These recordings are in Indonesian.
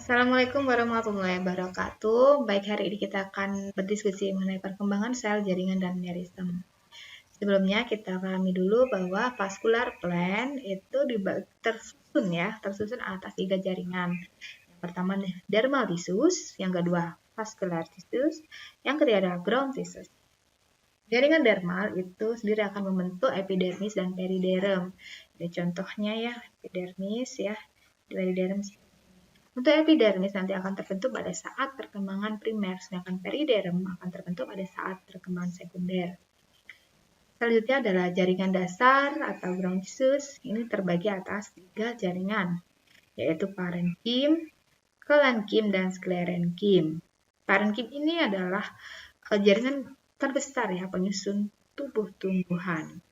Assalamualaikum warahmatullahi wabarakatuh. Baik, hari ini kita akan berdiskusi mengenai perkembangan sel, jaringan, dan meristem. Sebelumnya kita pahami dulu bahwa vascular plant itu tersusun atas 3 jaringan. Yang pertama dermal tissus, yang kedua vascular tissus, yang ketiga adalah ground tissus. Jaringan dermal itu sendiri akan membentuk epidermis dan periderm. Ini contohnya ya, epidermis ya, periderm. Untuk epidermis nanti akan terbentuk pada saat perkembangan primer, sedangkan periderm akan terbentuk pada saat perkembangan sekunder. Selanjutnya adalah jaringan dasar atau ground tissus. Ini terbagi atas 3 jaringan, yaitu parenkim, kolankim, dan sklerenkim. Parenkim ini adalah jaringan terbesar ya, penyusun tubuh tumbuhan.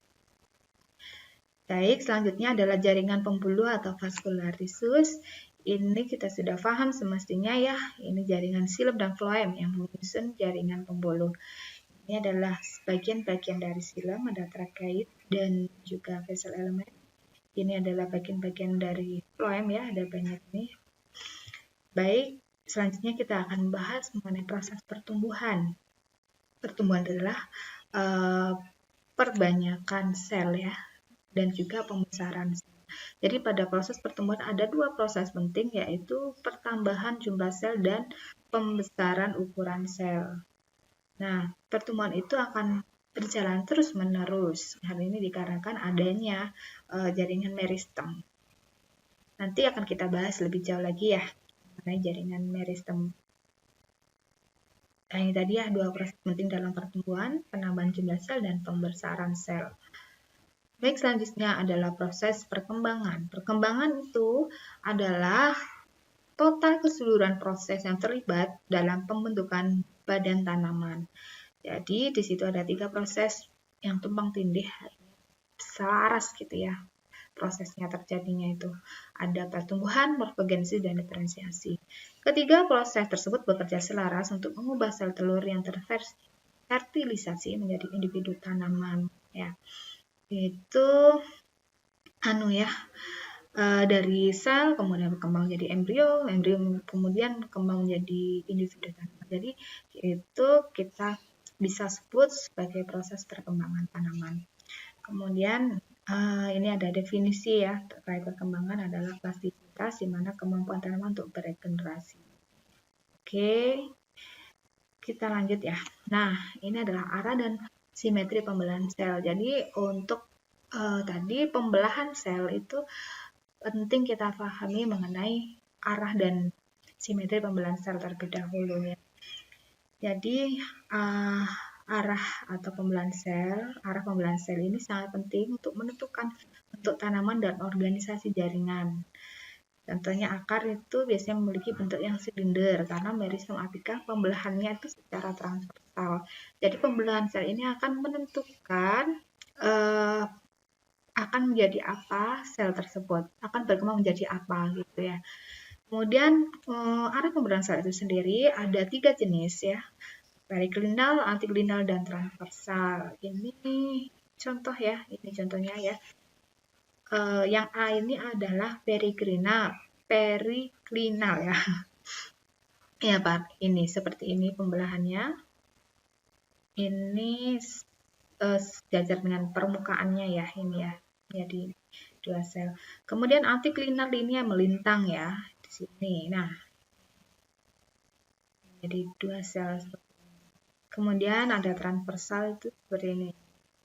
Baik, selanjutnya adalah jaringan pembuluh atau vascular tissus. Ini kita sudah paham semestinya ya, ini jaringan silum dan floem yang menyusun jaringan pembuluh. Ini adalah bagian-bagian dari silum, ada tracheit dan juga vessel element. Ini adalah bagian-bagian dari floem ya, ada banyak ini. Baik, selanjutnya kita akan membahas mengenai proses pertumbuhan. Pertumbuhan adalah perbanyakan sel ya, dan juga pembesaran sel. Jadi pada proses pertumbuhan ada 2 proses penting, yaitu pertambahan jumlah sel dan pembesaran ukuran sel. Nah, pertumbuhan itu akan berjalan terus-menerus. Hal ini dikarenakan adanya jaringan meristem. Nanti akan kita bahas lebih jauh lagi ya mengenai jaringan meristem. Nah, ini tadi ya 2 proses penting dalam pertumbuhan, penambahan jumlah sel dan pembesaran sel. Baik, selanjutnya adalah proses perkembangan. Perkembangan itu adalah total keseluruhan proses yang terlibat dalam pembentukan badan tanaman. Jadi, di situ ada 3 proses yang tumpang tindih, selaras gitu ya. Prosesnya terjadinya itu ada pertumbuhan, morfogenesis, dan diferensiasi. Ketiga proses tersebut bekerja selaras untuk mengubah sel telur yang terfertilisasi menjadi individu tanaman ya. Itu dari sel kemudian berkembang menjadi embrio kemudian berkembang menjadi individu tanaman. Jadi itu kita bisa sebut sebagai proses perkembangan tanaman. Kemudian ini ada definisi ya terkait perkembangan adalah plastisitas, di mana kemampuan tanaman untuk beregenerasi. Oke, kita lanjut ya. Nah, ini adalah arah dan simetri pembelahan sel. Jadi untuk tadi pembelahan sel itu penting kita pahami mengenai arah dan simetri pembelahan sel terlebih dahulu ya. Jadi arah pembelahan sel ini sangat penting untuk menentukan bentuk tanaman dan organisasi jaringan. Contohnya akar itu biasanya memiliki bentuk yang silinder karena meristem apika pembelahannya itu secara transversal. Jadi pembelahan sel ini akan menentukan akan menjadi apa sel tersebut, akan berkembang menjadi apa gitu ya. Kemudian arah pembelahan sel itu sendiri ada 3 jenis ya, periklinal, antiklinal, dan transversal. Ini contoh ya, ini contohnya ya. Yang A ini adalah periklinal ya. Ya Pak, ini seperti ini pembelahannya. Ini sejajar dengan permukaannya ya, ini ya. Jadi 2 sel. Kemudian antiklinal ini yang melintang ya di sini. Nah, jadi 2 sel. Kemudian ada transversal itu seperti ini.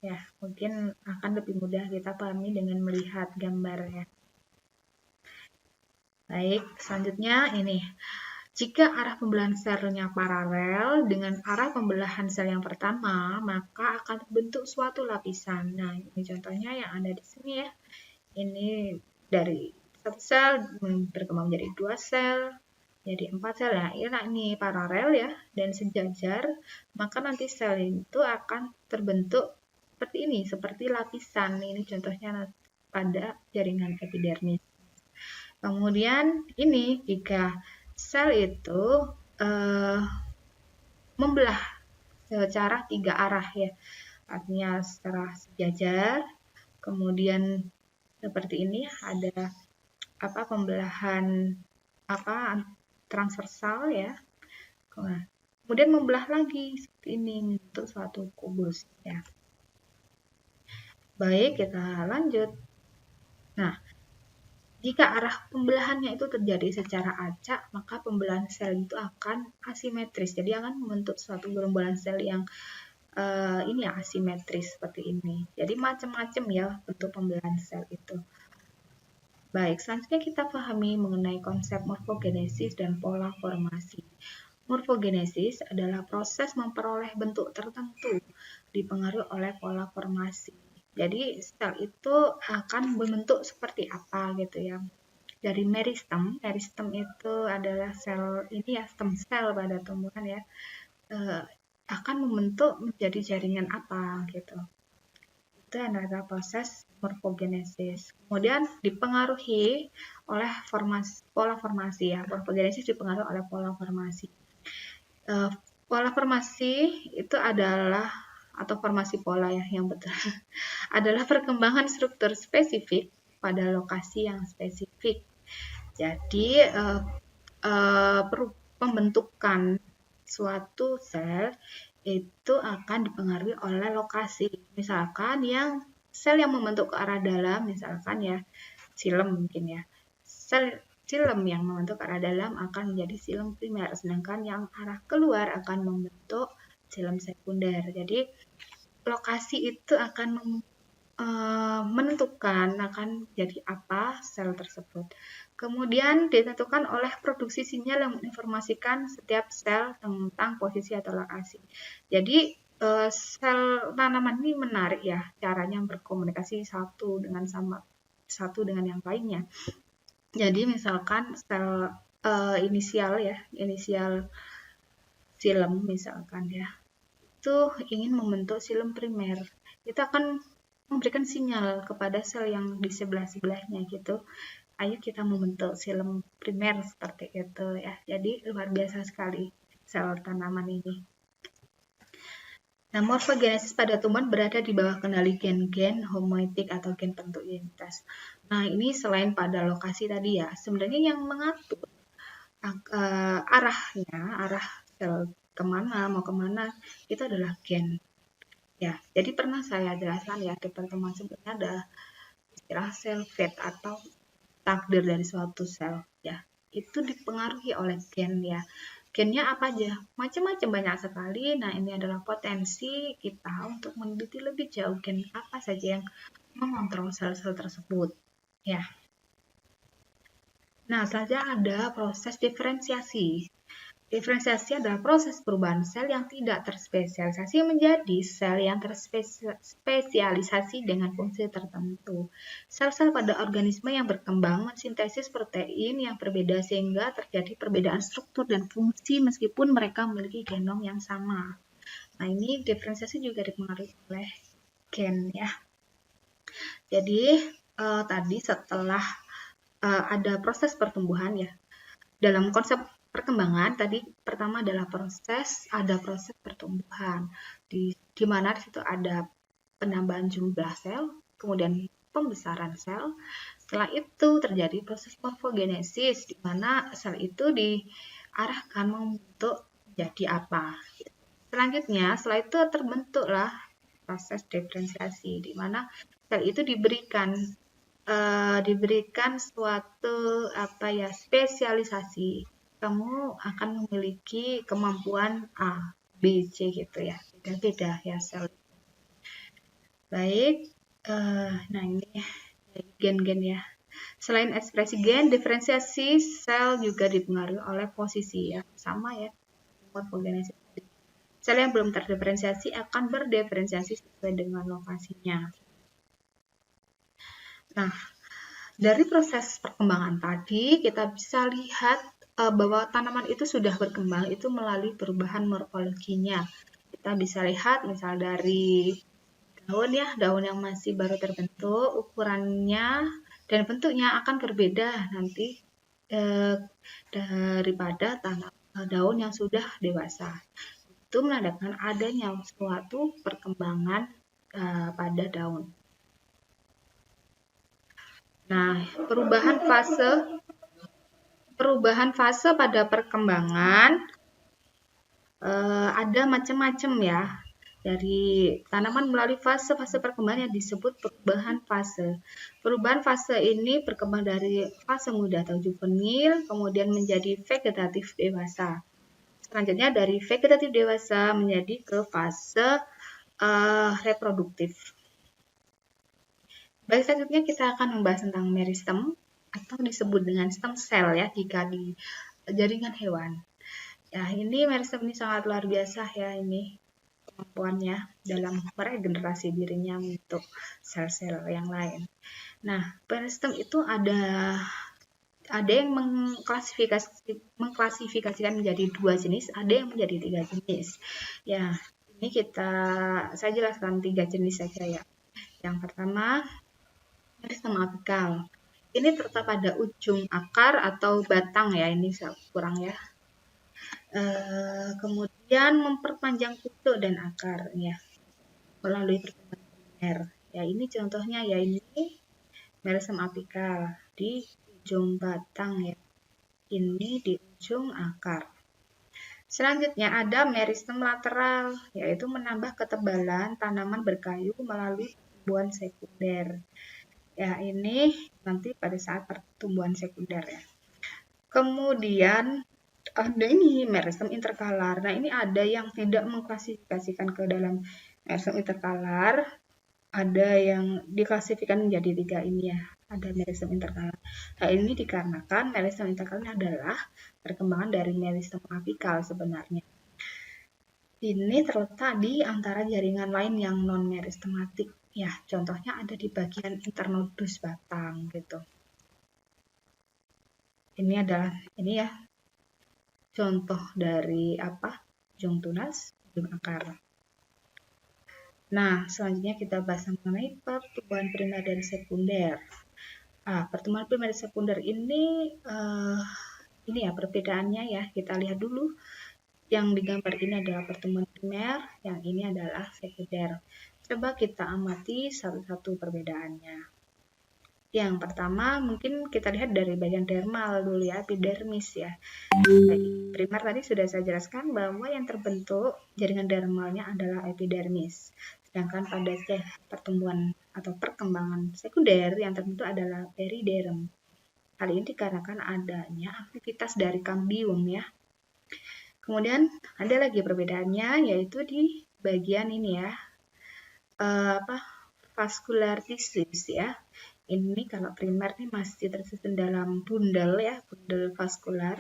Ya, mungkin akan lebih mudah kita pahami dengan melihat gambarnya. Baik, selanjutnya ini. Jika arah pembelahan selnya paralel dengan arah pembelahan sel yang pertama, maka akan terbentuk suatu lapisan. Nah, ini contohnya yang ada di sini ya. Ini dari 1 sel berkembang menjadi 2 sel, jadi 4 sel. Nah, ini paralel ya dan sejajar, maka nanti sel itu akan terbentuk seperti ini, seperti lapisan. Ini contohnya pada jaringan epidermis. Kemudian ini jika sel itu membelah secara 3 arah ya, artinya secara sejajar. Kemudian seperti ini ada pembelahan transversal ya. Kemudian membelah lagi seperti ini untuk suatu kubus ya. Baik, kita lanjut. Nah, jika arah pembelahannya itu terjadi secara acak, maka pembelahan sel itu akan asimetris. Jadi akan membentuk suatu gerombolan sel yang ini ya asimetris seperti ini. Jadi macam-macam ya bentuk pembelahan sel itu. Baik, selanjutnya kita pahami mengenai konsep morfogenesis dan pola formasi. Morfogenesis adalah proses memperoleh bentuk tertentu dipengaruhi oleh pola formasi. Jadi sel itu akan berbentuk seperti apa gitu ya. Dari meristem itu adalah sel ini ya, stem sel pada tumbuhan ya, akan membentuk menjadi jaringan apa gitu. Itu adalah proses morfogenesis. Kemudian dipengaruhi oleh pola formasi ya. Morfogenesis dipengaruhi oleh pola formasi. Pola formasi itu adalah, atau formasi pola ya yang betul, adalah perkembangan struktur spesifik pada lokasi yang spesifik. Jadi pembentukan suatu sel itu akan dipengaruhi oleh lokasi. Misalkan sel yang membentuk ke arah dalam, misalkan ya xilem mungkin ya. Sel xilem yang membentuk ke arah dalam akan menjadi xilem primer, sedangkan yang arah keluar akan membentuk xilem sekunder. Jadi lokasi itu akan menentukan akan jadi apa sel tersebut. Kemudian ditentukan oleh produksi sinyal yang menginformasikan setiap sel tentang posisi atau lokasi. Jadi sel tanaman ini menarik ya, caranya berkomunikasi satu dengan yang lainnya. Jadi misalkan sel inisial xilem misalkan ya, itu ingin membentuk xilem primer, itu akan memberikan sinyal kepada sel yang di sebelah-sebelahnya gitu. Ayo kita membentuk xilem primer seperti itu ya. Jadi luar biasa sekali sel tanaman ini. Nah, morfogenesis pada tumbuhan berada di bawah kendali gen-gen homoetik atau gen bentuk identitas. Nah, ini selain pada lokasi tadi ya, sebenarnya yang mengatur arah sel mau kemana, itu adalah gen. Ya, jadi pernah saya jelaskan ya di pertemuan sebelumnya ada istilah sel fate atau takdir dari suatu sel ya. Itu dipengaruhi oleh gen ya. Gennya apa aja? Macam-macam, banyak sekali. Nah, ini adalah potensi kita untuk meneliti lebih jauh gen apa saja yang mengontrol sel-sel tersebut. Ya. Nah, selanjutnya ada proses diferensiasi. Diferensiasi adalah proses perubahan sel yang tidak terspesialisasi menjadi sel yang terspesialisasi dengan fungsi tertentu. Sel-sel pada organisme yang berkembang mensintesis protein yang berbeda sehingga terjadi perbedaan struktur dan fungsi meskipun mereka memiliki genom yang sama. Nah, ini diferensiasi juga dipengaruhi oleh gen ya. Jadi, tadi setelah ada proses pertumbuhan ya, dalam konsep perkembangan tadi pertama adalah proses pertumbuhan di mana di situ ada penambahan jumlah sel, kemudian pembesaran sel. Setelah itu terjadi proses morfogenesis di mana sel itu diarahkan membentuk jadi apa. Selanjutnya setelah itu terbentuklah proses diferensiasi di mana sel itu diberikan suatu spesialisasi. Kamu akan memiliki kemampuan A, B, C gitu ya, beda-beda ya sel. Baik, nah ini gen-gen ya. Selain ekspresi gen, diferensiasi sel juga dipengaruhi oleh posisi ya, sama ya, morfogenesis. Sel yang belum terdiferensiasi akan berdiferensiasi sesuai dengan lokasinya. Nah, dari proses perkembangan tadi, kita bisa lihat bahwa tanaman itu sudah berkembang itu melalui perubahan morfologinya. Kita bisa lihat misal dari daun yang masih baru terbentuk, ukurannya dan bentuknya akan berbeda nanti daripada daun yang sudah dewasa. Itu menandakan adanya suatu perkembangan pada daun. Nah, perubahan fase perubahan fase pada perkembangan ada macam-macam ya. Dari tanaman melalui fase-fase perkembangan yang disebut perubahan fase. Perubahan fase ini berkembang dari fase muda atau juvenil, kemudian menjadi vegetatif dewasa. Selanjutnya dari vegetatif dewasa menjadi ke fase reproduktif. Baik, selanjutnya kita akan membahas tentang meristem atau disebut dengan stem cell ya jika di jaringan hewan. Ya, ini meristem ini sangat luar biasa ya ini kemampuannya dalam meregenerasi dirinya untuk sel-sel yang lain. Nah, meristem itu ada yang mengklasifikasikan menjadi 2 jenis, ada yang menjadi 3 jenis. Ya, ini saya jelaskan 3 jenis saja ya. Yang pertama, meristem apikal. Ini terletak pada ujung akar atau batang ya, ini kurang ya. Kemudian memperpanjang kutub dan akar ya melalui perkembangan primer. Ya, ini contohnya ya, ini meristem apikal di ujung batang ya. Ini di ujung akar. Selanjutnya ada meristem lateral, yaitu menambah ketebalan tanaman berkayu melalui pertumbuhan sekunder. Ya, ini nanti pada saat pertumbuhan sekunder ya. Kemudian ada ini meristem interkalar. Nah, ini ada yang tidak mengklasifikasikan ke dalam meristem interkalar, ada yang diklasifikasikan menjadi 3 ini ya. Ada meristem interkalar. Nah, ini dikarenakan meristem interkalar adalah perkembangan dari meristem apikal sebenarnya. Ini terletak di antara jaringan lain yang non-meristematik. Ya, contohnya ada di bagian internodus batang gitu. Ini ya contoh dari ujung tunas, ujung akar. Nah, selanjutnya kita bahas mengenai pertumbuhan primer dan sekunder. Pertumbuhan primer dan sekunder ini ya perbedaannya ya. Kita lihat dulu. Yang digambar ini adalah pertumbuhan primer, yang ini adalah sekunder. Coba kita amati satu-satu perbedaannya. Yang pertama mungkin kita lihat dari bagian dermal dulu ya, epidermis ya. Primer tadi sudah saya jelaskan bahwa yang terbentuk jaringan dermalnya adalah epidermis. Sedangkan pada pertumbuhan atau perkembangan sekunder yang terbentuk adalah periderm. Hal ini dikarenakan adanya aktivitas dari kambium ya. Kemudian ada lagi perbedaannya yaitu di bagian ini ya, vascular tissues ya. Ini kalau primer ini masih tersusun dalam bundel ya, bundel vaskular.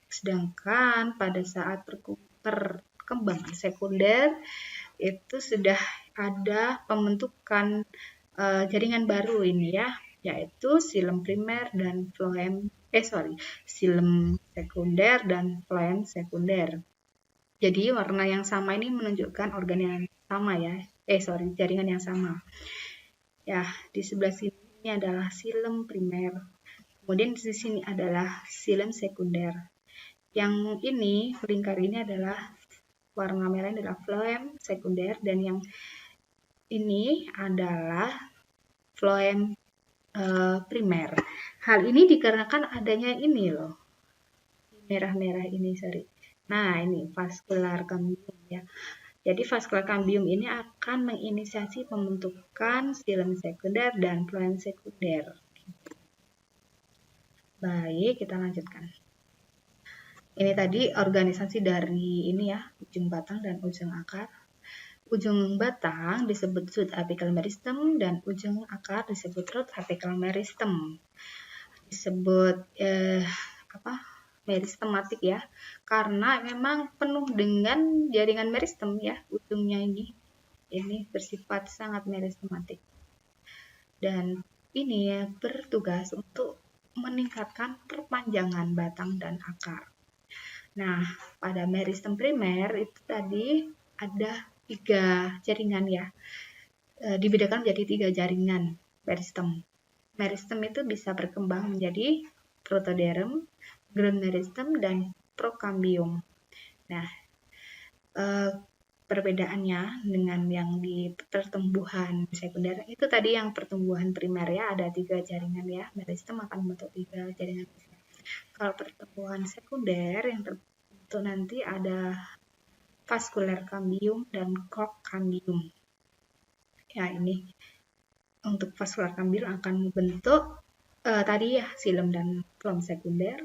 Sedangkan pada saat perkembangan sekunder itu sudah ada pembentukan jaringan baru ini ya, yaitu xilem primer dan floem xilem sekunder dan floem sekunder. Jadi warna yang sama ini menunjukkan organ yang sama ya, jaringan yang sama. Ya, di sebelah sini adalah xilem primer. Kemudian di sini adalah xilem sekunder. Yang ini, lingkar ini adalah warna merah adalah floem sekunder dan yang ini adalah floem primer. Hal ini dikarenakan adanya ini loh. Merah-merah ini, sorry. Nah, ini vascular cambium ya. Jadi vascular cambium ini akan menginisiasi pembentukan xilem sekunder dan floem sekunder. Baik, kita lanjutkan. Ini tadi organisasi dari ini ya, ujung batang dan ujung akar. Ujung batang disebut shoot apical meristem dan ujung akar disebut root apical meristem. Disebut meristematik ya, karena memang penuh dengan jaringan meristem ya, ujungnya ini bersifat sangat meristematik. Dan ini ya bertugas untuk meningkatkan perpanjangan batang dan akar. Nah, pada meristem primer itu tadi ada 3 jaringan ya. Dibedakan menjadi 3 jaringan meristem. Meristem itu bisa berkembang menjadi protoderm, ground meristem, dan prokambium. Nah, perbedaannya dengan yang di pertumbuhan sekunder itu tadi yang pertumbuhan primer ya, ada 3 jaringan ya, meristem akan membentuk 3 jaringan. Kalau pertumbuhan sekunder yang terbentuk nanti ada vaskular kambium dan cork kambium. Ya, ini untuk vaskular kambium akan membentuk tadi ya silem dan flem sekunder.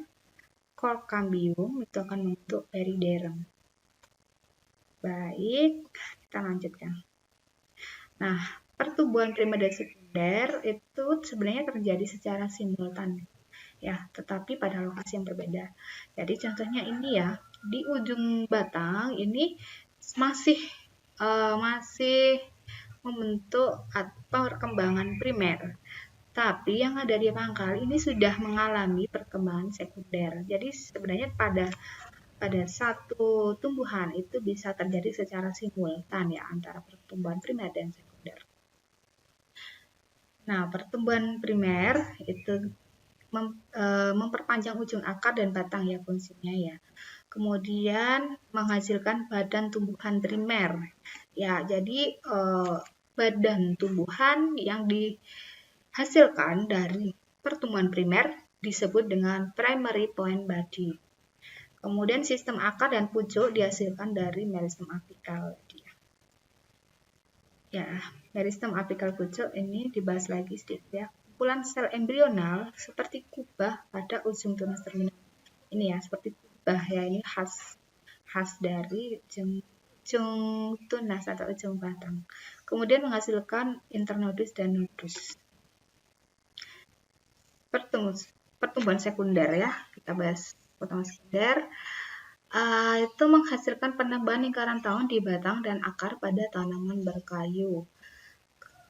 Cork kambium itu akan membentuk periderm. Baik, kita lanjutkan. Nah, pertumbuhan primer dan sekunder itu sebenarnya terjadi secara simultan ya, tetapi pada lokasi yang berbeda. Jadi contohnya ini ya, di ujung batang ini masih membentuk perkembangan primer. Tapi yang ada di pangkal ini sudah mengalami perkembangan sekunder. Jadi sebenarnya pada satu tumbuhan itu bisa terjadi secara simultan ya antara pertumbuhan primer dan sekunder. Nah, pertumbuhan primer itu memperpanjang ujung akar dan batang ya fungsinya ya. Kemudian menghasilkan badan tumbuhan primer. Ya, jadi badan tumbuhan yang dihasilkan dari pertumbuhan primer disebut dengan primary plant body. Kemudian sistem akar dan pucuk dihasilkan dari meristem apikal. Ya, meristem apikal pucuk ini dibahas lagi sedikit ya. Kumpulan sel embrional seperti kubah pada ujung tunas terminal. Ini ya, seperti kubah ya, ini khas dari ujung tunas atau ujung batang. Kemudian menghasilkan internodus dan nodus. Pertumbuhan sekunder ya, kita bahas pertumbuhan sekunder. Itu menghasilkan penambahan lingkaran tahun di batang dan akar pada tanaman berkayu.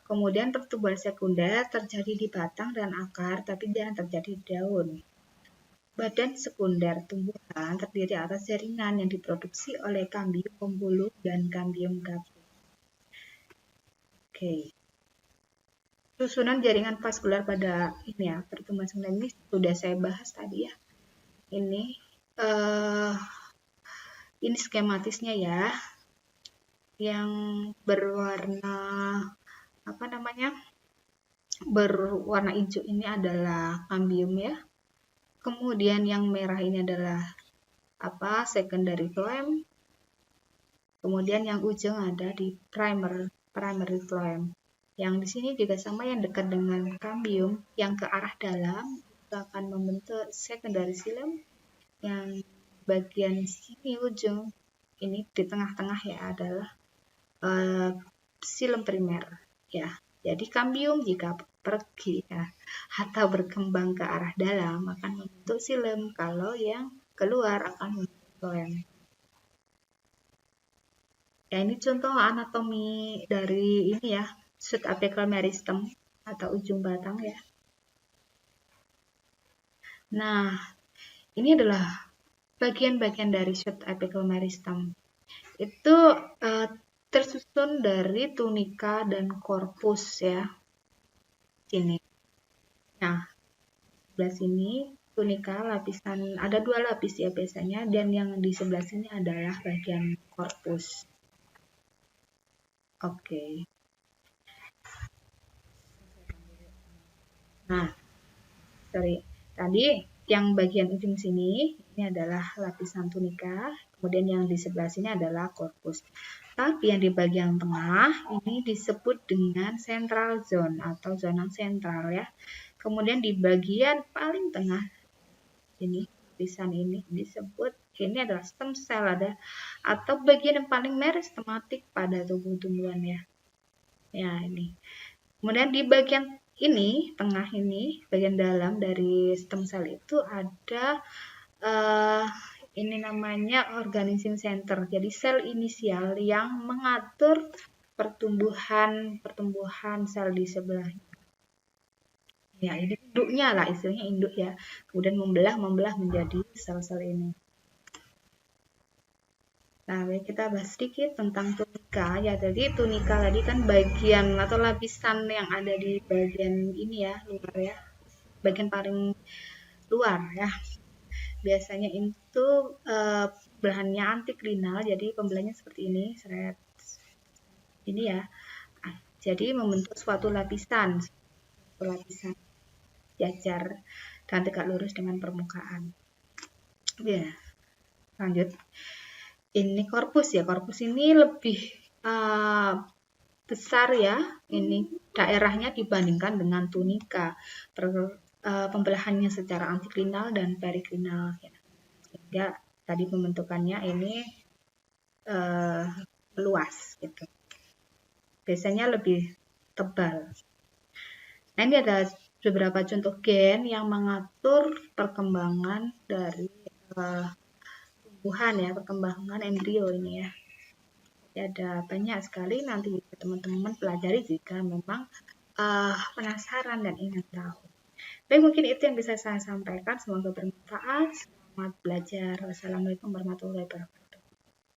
Kemudian pertumbuhan sekunder terjadi di batang dan akar, tapi jangan terjadi di daun. Badan sekunder tumbuhan terdiri atas jaringan yang diproduksi oleh kambium pembuluh dan kambium gabus. Oke. Susunan jaringan vaskular pada ini ya, pertumbuhan sekunder ini sudah saya bahas tadi ya. Ini skematisnya ya, yang berwarna berwarna hijau ini adalah kambium ya. Kemudian yang merah ini adalah secondary phloem. Kemudian yang ujung ada di primary phloem. Yang di sini juga sama, yang dekat dengan kambium, yang ke arah dalam itu akan membentuk secondary xylem. Yang bagian sini ujung ini di tengah-tengah ya adalah xylem primer ya. Jadi kambium jika pergi ya, atau berkembang ke arah dalam akan membentuk xylem, kalau yang keluar akan membentuk phloem. Ya, ini contoh anatomi dari ini ya, shoot apical meristem atau ujung batang ya. Nah, ini adalah bagian-bagian dari shoot apical meristem. Itu tersusun dari tunika dan korpus ya. Ini. Nah, sebelah sini tunika lapisan, ada 2 lapis ya biasanya, dan yang di sebelah sini adalah bagian korpus. Oke. Nah, tadi yang bagian ujung sini ini adalah lapisan tunika, kemudian yang di sebelah sini adalah korpus. Tapi yang di bagian tengah ini disebut dengan central zone atau zona sentral ya. Kemudian di bagian paling tengah ini lapisan ini disebut, ini adalah stem cell atau bagian yang paling meristematik pada tubuh tumbuhan ya. Ya, ini. Kemudian di bagian ini, tengah ini, bagian dalam dari stem cell itu ada ini namanya organism center. Jadi sel inisial yang mengatur pertumbuhan sel di sebelahnya. Ya, ini induknya lah, istilahnya induk ya. Kemudian membelah menjadi sel-sel ini. Nah, kita bahas sedikit tentang tunika ya. Jadi tunika tadi kan bagian atau lapisan yang ada di bagian ini ya, luar ya. Bagian paling luar ya. Biasanya itu belahannya antiklinal, jadi pembelahnya seperti ini, ini ya. Jadi membentuk suatu lapisan jajar. dan tegak lurus dengan permukaan. Ya, lanjut. Ini korpus ya. Korpus ini lebih besar ya. Ini daerahnya dibandingkan dengan tunika. Pembelahannya secara antiklinal dan periklinal ya. Sehingga tadi pembentukannya ini luas gitu. Biasanya lebih tebal. Nah, ini ada beberapa contoh gen yang mengatur perkembangan dari tumbuhan ya, perkembangan embrio ini ya. Jadi ada banyak sekali, nanti teman-teman pelajari jika memang penasaran dan ingin tahu. Baik, mungkin itu yang bisa saya sampaikan. Semoga bermanfaat. Selamat belajar. Wassalamualaikum warahmatullahi wabarakatuh.